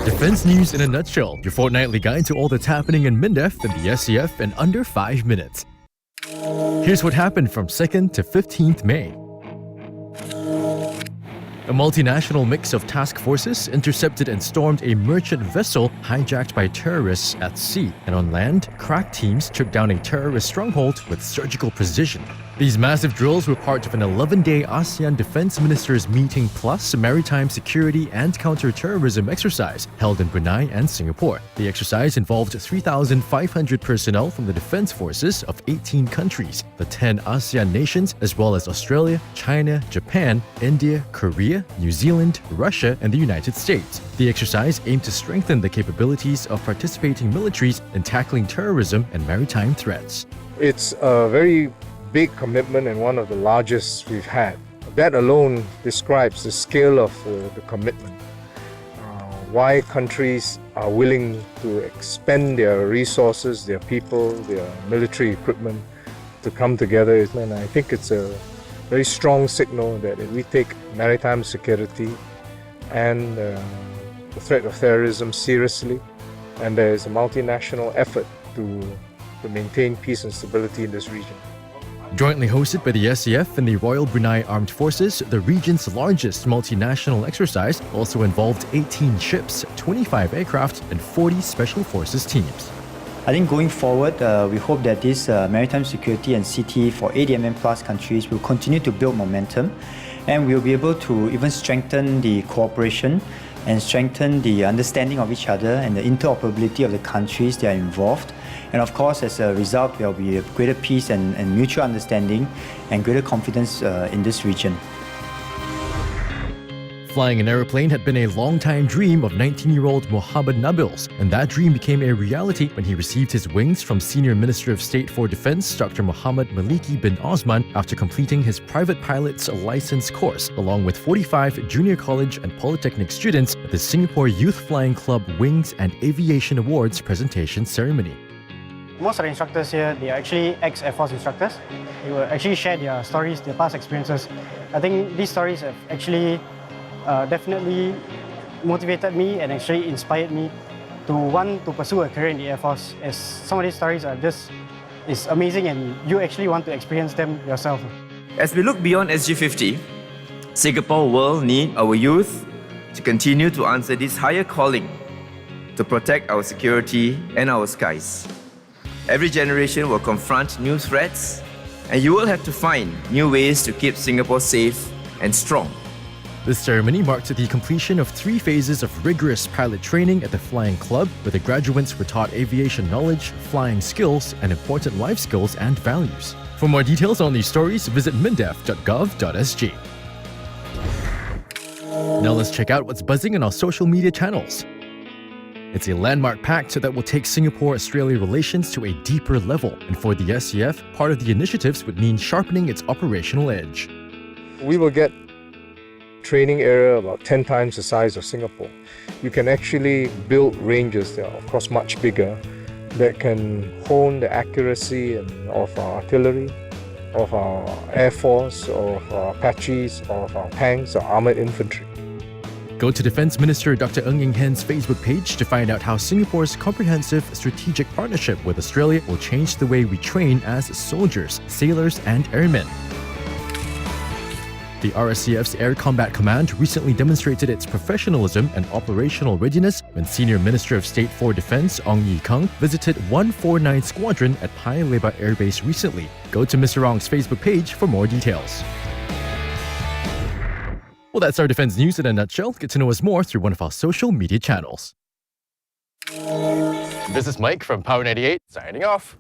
Defense news in a nutshell, your fortnightly guide to all that's happening in MINDEF and the SCF in under 5 minutes. Here's what happened from 2nd to 15th May. A multinational mix of task forces intercepted and stormed a merchant vessel hijacked by terrorists at sea, and on land, crack teams took down a terrorist stronghold with surgical precision. These massive drills were part of an 11-day ASEAN Defense Ministers Meeting Plus Maritime Security and Counter-Terrorism exercise held in Brunei and Singapore. The exercise involved 3,500 personnel from the defense forces of 18 countries, the 10 ASEAN nations, as well as Australia, China, Japan, India, Korea, New Zealand, Russia, and the United States. The exercise aimed to strengthen the capabilities of participating militaries in tackling terrorism and maritime threats. It's a very big commitment and one of the largest we've had. That alone describes the scale of the commitment. Why countries are willing to expend their resources, their people, their military equipment to come together. And I think it's a very strong signal that if we take maritime security and the threat of terrorism seriously, and there is a multinational effort to maintain peace and stability in this region. Jointly hosted by the SCF and the Royal Brunei Armed Forces, the region's largest multinational exercise also involved 18 ships, 25 aircraft, and 40 Special Forces teams. I think going forward, we hope that this maritime security and CT for ADMM plus countries will continue to build momentum, and we'll be able to even strengthen the cooperation and strengthen the understanding of each other and the interoperability of the countries that are involved. And of course, as a result, there will be a greater peace and mutual understanding and greater confidence in this region. Flying an aeroplane had been a long-time dream of 19-year-old Mohammed Nabil's, and that dream became a reality when he received his wings from Senior Minister of State for Defense Dr. Muhammad Maliki bin Osman after completing his private pilot's license course, along with 45 junior college and polytechnic students at the Singapore Youth Flying Club Wings and Aviation Awards presentation ceremony. Most of the instructors here, they are actually ex-Air Force instructors. They will actually share their stories, their past experiences. I think these stories have actually definitely motivated me and actually inspired me to want to pursue a career in the Air Force, as some of these stories are just amazing and you actually want to experience them yourself. As we look beyond SG50, Singapore will need our youth to continue to answer this higher calling to protect our security and our skies. Every generation will confront new threats, and you will have to find new ways to keep Singapore safe and strong. This ceremony marked the completion of 3 phases of rigorous pilot training at the Flying Club, where the graduates were taught aviation knowledge, flying skills, and important life skills and values. For more details on these stories, visit mindef.gov.sg. Now let's check out what's buzzing on our social media channels. It's a landmark pact that will take Singapore-Australia relations to a deeper level, and for the SCF, part of the initiatives would mean sharpening its operational edge. We will get training area about 10 times the size of Singapore. You can actually build ranges that are of course much bigger, that can hone the accuracy of our artillery, of our Air Force, of our Apaches, of our tanks, our armoured infantry. Go to Defense Minister Dr. Ng Eng Hen's Facebook page to find out how Singapore's comprehensive strategic partnership with Australia will change the way we train as soldiers, sailors, and airmen. The RSCF's Air Combat Command recently demonstrated its professionalism and operational readiness when Senior Minister of State for Defense Ong Ye Kung visited 149 Squadron at Paya Lebar Air Base recently. Go to Mr. Ong's Facebook page for more details. Well, that's our defense news in a nutshell. Get to know us more through one of our social media channels. This is Mike from Power 98, signing off.